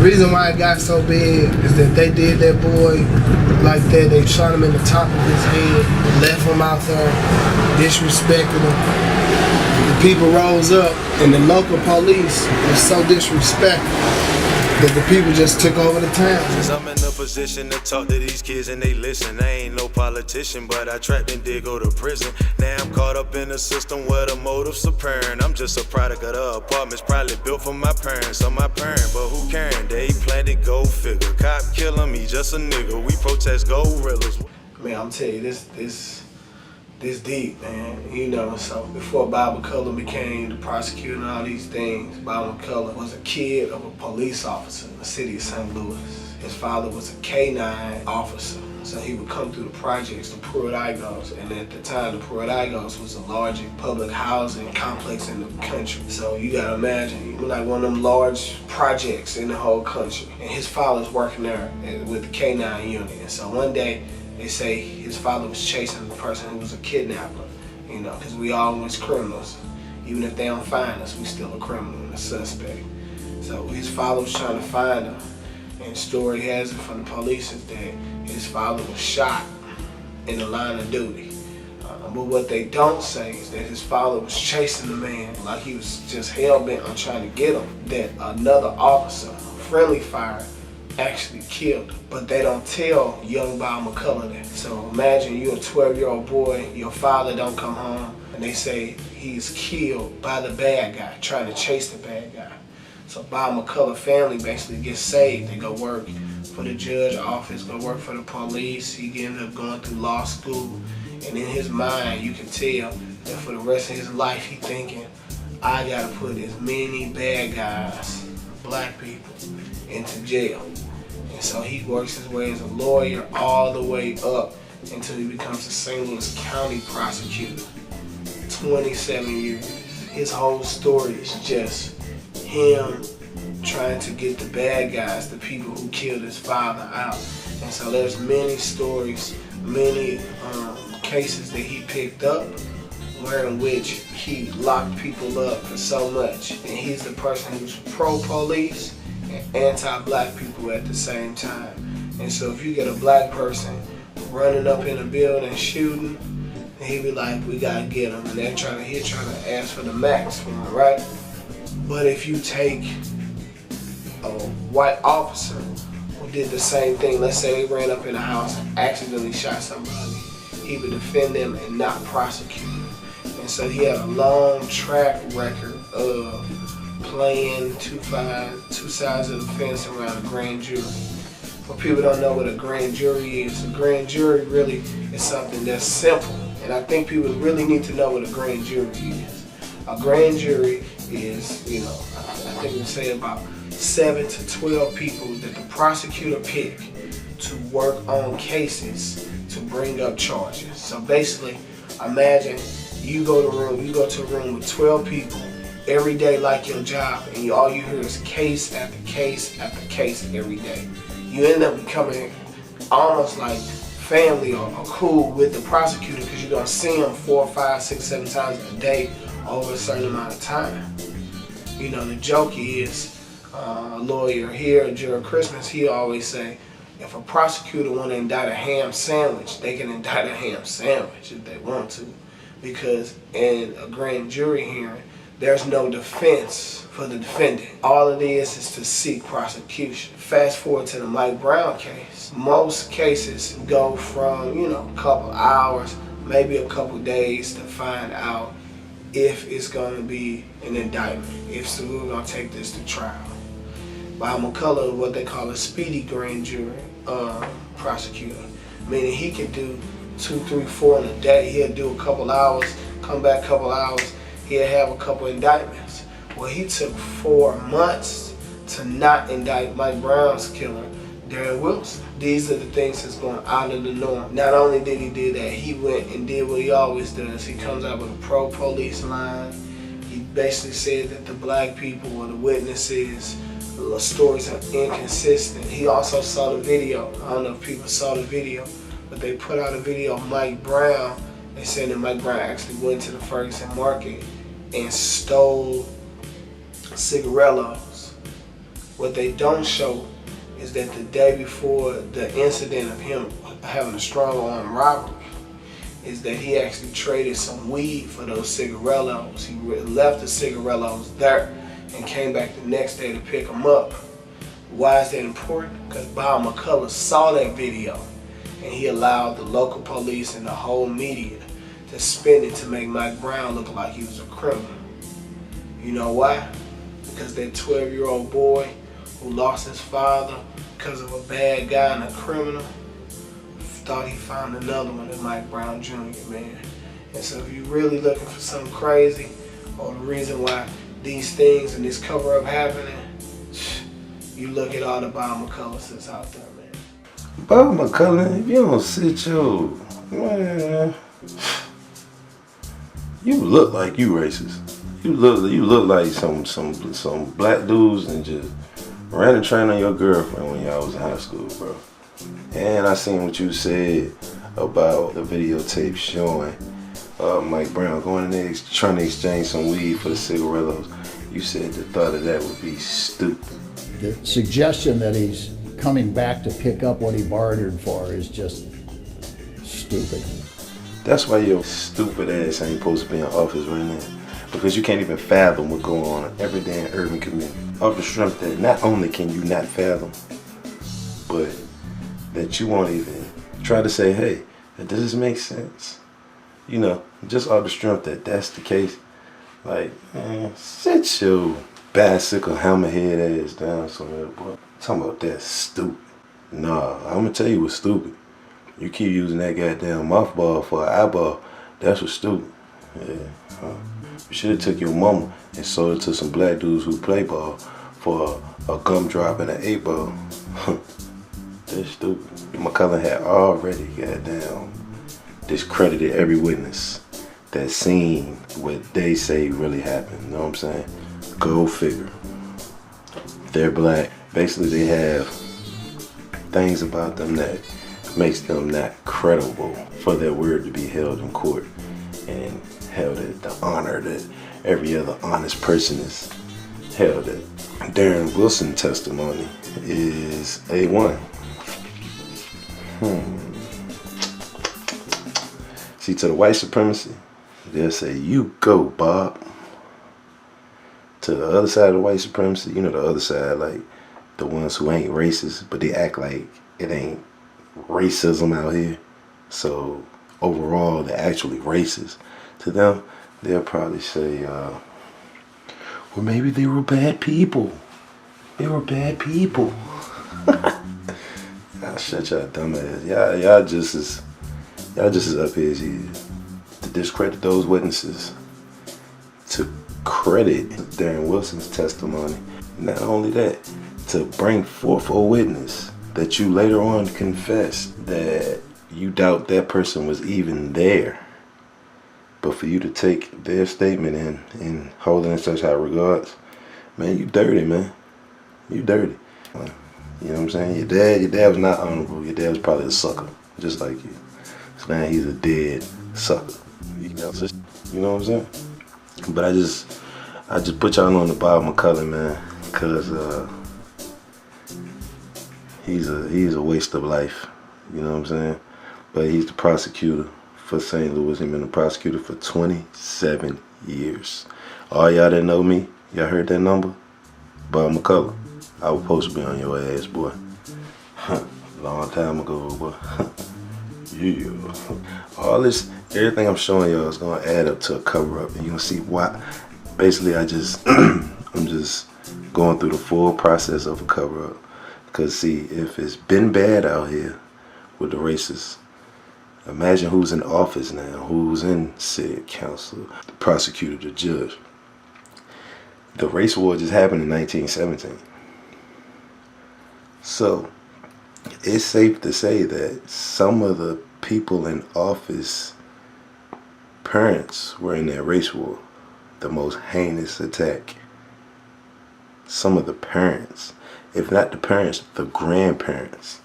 reason why it got so big is that they did that boy like that. They shot him in the top of his head, left him out there, disrespected him. The people rose up, and the local police was so disrespectful that the people just took over the town. Since I'm in a position to talk to these kids and they listen, I ain't no politician, but I trapped and did go to prison. Now I'm caught up in a system where the motive's apparent. I'm just a product of the apartments probably built for my parents or my parent, but who caring? They planted go figure. Cop killing me, just a nigga. We protest gorillas. Man, I'm telling you, this deep, man. You know, so before Bob McCulloch became the prosecutor and all these things, Bob McCulloch was a kid of a police officer in the city of St. Louis. His father was a K-9 officer, so he would come through the projects, the Pulic, and at the time the Pulic was the largest public housing complex in the country. So you gotta imagine, like one of them large projects in the whole country. And his father's working there with the K-9 unit. And so one day, they say his father was chasing the person who was a kidnapper, you know, because we all was criminals. Even if they don't find us, we still a criminal and a suspect. So his father was trying to find him, and the story has it from the police is that his father was shot in the line of duty. But what they don't say is that his father was chasing the man like he was just hell-bent on trying to get him, that another officer, friendly fire, actually killed him. But they don't tell young Bob McCulloch that. So imagine you're a 12-year-old boy, your father don't come home, and they say he's killed by the bad guy, trying to chase the bad guy. So Bob McCulloch family basically gets saved. They go work for the judge office, go work for the police. He ended up going through law school. And in his mind, you can tell that for the rest of his life, he thinking, I gotta put as many bad guys, black people, into jail. And so he works his way as a lawyer all the way up until he becomes a St. Louis County prosecutor. 27 years. His whole story is just him trying to get the bad guys, the people who killed his father, out. And so there's many stories, many cases that he picked up in which he locked people up for so much. And he's the person who's pro-police and anti-black people at the same time. And so if you get a black person running up in a building shooting, he be like, we gotta get him. And they're trying to ask for the max for him, right? But if you take a white officer who did the same thing, let's say they ran up in a house and accidentally shot somebody, he would defend them and not prosecute them. And so he had a long track record of playing two sides of the fence around a grand jury. But people don't know what a grand jury is. A grand jury really is something that's simple. And I think people really need to know what a grand jury is. A grand jury is, you know, I think we say about 7 to 12 people that the prosecutor pick to work on cases to bring up charges. So basically, imagine you go to a room with 12 people every day like your job, and all you hear is case after case after case every day. You end up becoming almost like family or cool with the prosecutor because you're going to see him 4, 5, 6, 7 times a day over a certain amount of time. You know, the joke is, a lawyer here, during Christmas, he always say, if a prosecutor want to indict a ham sandwich, they can indict a ham sandwich if they want to. Because in a grand jury hearing, there's no defense for the defendant. All it is to seek prosecution. Fast forward to the Mike Brown case. Most cases go from, you know, a couple hours, maybe a couple days to find out if it's going to be an indictment, if so we're going to take this to trial. Bob McCulloch, what they call a speedy grand jury prosecutor, meaning he could do 2, 3, 4 in a day. He'll do a couple hours, come back a couple hours, he'll have a couple indictments. Well, he took 4 months to not indict Mike Brown's killer, Darren Wilson. These are the things that's going out of the norm. Not only did he do that, he went and did what he always does. He comes out with a pro-police line. He basically said that the black people or the witnesses, the stories are inconsistent. He also saw the video. I don't know if people saw the video, but they put out a video of Mike Brown. They said that Mike Brown actually went to the Fergsuon market and stole cigarillos What they don't show is that the day before the incident of him having a strong arm robbery, is that he actually traded some weed for those cigarillos. He left the cigarillos there and came back the next day to pick them up. Why is that important? Because Bob McCulloch saw that video and he allowed the local police and the whole media to spin it to make Mike Brown look like he was a criminal. You know why? Because that 12-year-old boy who lost his father because of a bad guy and a criminal thought he found another one in Mike Brown Jr., man. And so if you're really looking for something crazy, or the reason why these things and this cover-up happening, you look at all the Bob McCulloch's that's out there, man. Bob McCulloch, if you don't sit your, man, you look like you racist. You look like some black dudes and just ran a train on your girlfriend when y'all was in high school, bro. And I seen what you said about the videotape showing Mike Brown going in there trying to exchange some weed for the cigarillos. You said the thought of that would be stupid. The suggestion that he's coming back to pick up what he bartered for is just stupid. That's why your stupid ass ain't supposed to be in office right now. Because you can't even fathom what's going on in every damn urban community. Off the strength that not only can you not fathom, but that you won't even try to say, hey, does this make sense? You know, just off the strength that that's the case. Like, man, sit your bicycle hammerhead ass down somewhere, boy. Talking about that stupid. Nah, I'm gonna tell you what's stupid. You keep using that goddamn mothball for an eyeball. That's what's stupid. Yeah. You should have took your mama and sold it to some black dudes who play ball for a gumdrop and an 8-ball. That's stupid. McCulloch had already goddamn discredited every witness that seen what they say really happened. You know what I'm saying? Go figure. They're black. Basically, they have things about them that makes them not credible for their word to be held in court and held at the honor that every other honest person is held at. Darren Wilson's testimony is A1. See, to the white supremacy, they'll say, you go, Bob. To the other side of the white supremacy, you know, the other side, like the ones who ain't racist, but they act like it ain't racism out here. So overall, they're actually racist. To them, they'll probably say, well, maybe they were bad people. They were bad people. Y'all shut y'all dumb ass. Y'all just as up here as you to discredit those witnesses, to credit Darren Wilson's testimony. Not only that, to bring forth a witness that you later on confess that you doubt that person was even there. But for you to take their statement and hold it in such high regards, man, you dirty, man. You dirty. You know what I'm saying? Your dad was not honorable. Your dad was probably a sucker, just like you. So now he's a dead sucker. You know what I'm saying? But I just put y'all on the Bob McCulloch, man, because he's a waste of life. You know what I'm saying? But he's the prosecutor for St. Louis. He's been the prosecutor for 27 years. All y'all that know me, y'all heard that number? Bob McCulloch. I was supposed to be on your ass, boy. Long time ago, boy. Yeah. All this, everything I'm showing y'all is gonna add up to a cover-up, and you're gonna see why. Basically, I'm just going through the full process of a cover-up. Because see, if it's been bad out here with the racists, imagine who's in office now, who's in city council, the prosecutor, the judge. The race war just happened in 1917. So, it's safe to say that some of the people in office, parents were in that race war, the most heinous attack. Some of the parents, if not the parents, the grandparents.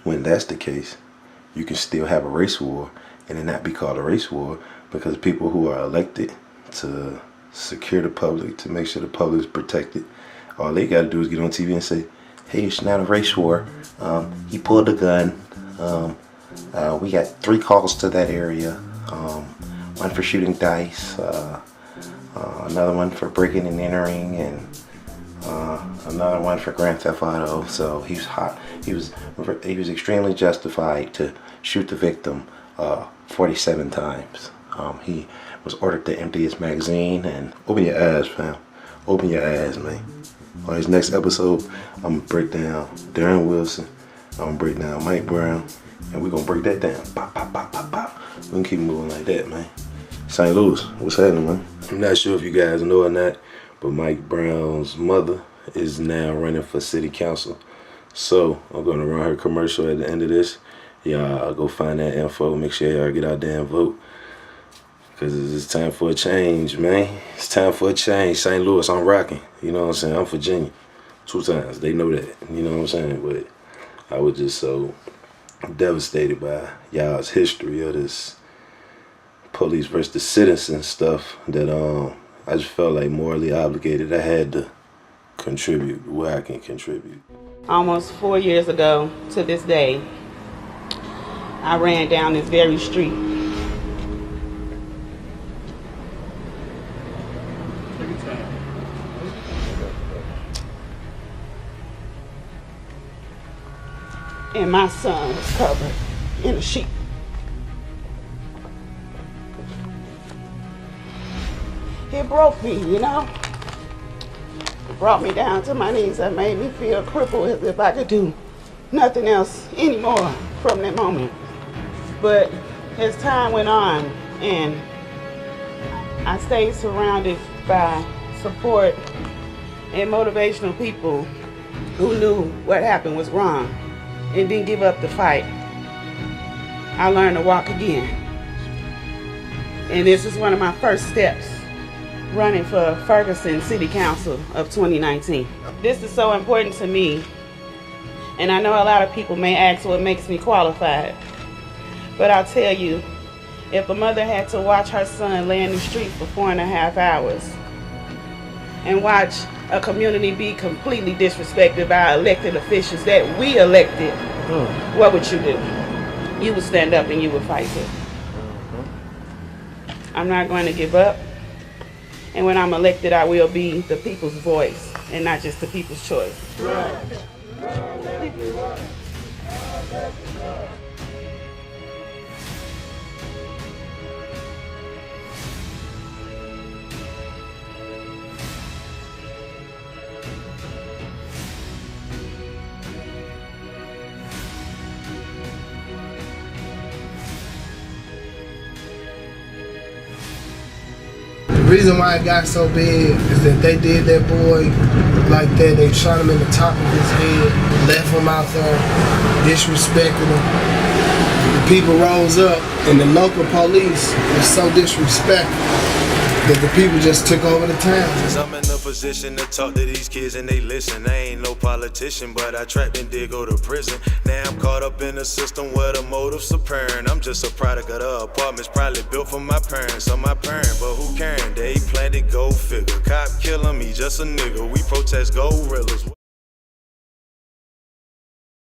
When that's the case, you can still have a race war and it not be called a race war, because people who are elected to secure the public, to make sure the public is protected. All they got to do is get on TV and say, hey, it's not a race war. He pulled a gun. We got 3 calls to that area. One for shooting dice, another one for breaking and entering, and another one for Grand Theft Auto. So he was hot. He was extremely justified to shoot the victim 47 times. He was ordered to empty his magazine. And open your eyes, fam. Open your eyes, man. On this next episode, I'm gonna break down Darren Wilson. I'm gonna break down Mike Brown, and we're gonna break that down. Pop, pop, pop, pop, pop. We can keep moving like that, man. St. Louis, what's happening, man? I'm not sure if you guys know or not, but Mike Brown's mother is now running for city council. So I'm gonna run her commercial at the end of this. Y'all go find that info. Make sure y'all get out there and vote. Cause it's time for a change, man. It's time for a change. St. Louis, I'm rocking. You know what I'm saying? I'm Virginia. 2 times. They know that. You know what I'm saying? But I was just so devastated by y'all's history of this police versus citizen stuff that I just felt like morally obligated. I had to contribute where I can contribute. Almost 4 years ago to this day, I ran down this very street. And my son was covered in a sheet. It broke me, you know? It brought me down to my knees. It made me feel crippled, as if I could do nothing else anymore from that moment. But as time went on and I stayed surrounded by support and motivational people who knew what happened was wrong and didn't give up the fight, I learned to walk again. And this is one of my first steps, running for Ferguson City Council of 2019. This is so important to me, and I know a lot of people may ask what makes me qualified, but I'll tell you, if a mother had to watch her son lay in the street for 4.5 hours and watch a community be completely disrespected by elected officials that we elected, what would you do? You would stand up and you would fight it. I'm not going to give up. And when I'm elected, I will be the people's voice and not just the people's choice. The reason why it got so big is that they did that boy like that. They shot him in the top of his head, left him out there, disrespected him. The people rose up, and the local police was so disrespectful that the people just took over the town. Cause I'm in a position to talk to these kids and they listen. I ain't no politician, but I trapped and did go to prison. Now I'm caught up in a system where the motive's apparent. I'm just a product of the apartments probably built for my parents or my parent, but who caring? They planted, go figure. Cop killing me, just a nigga. We protest gorillas.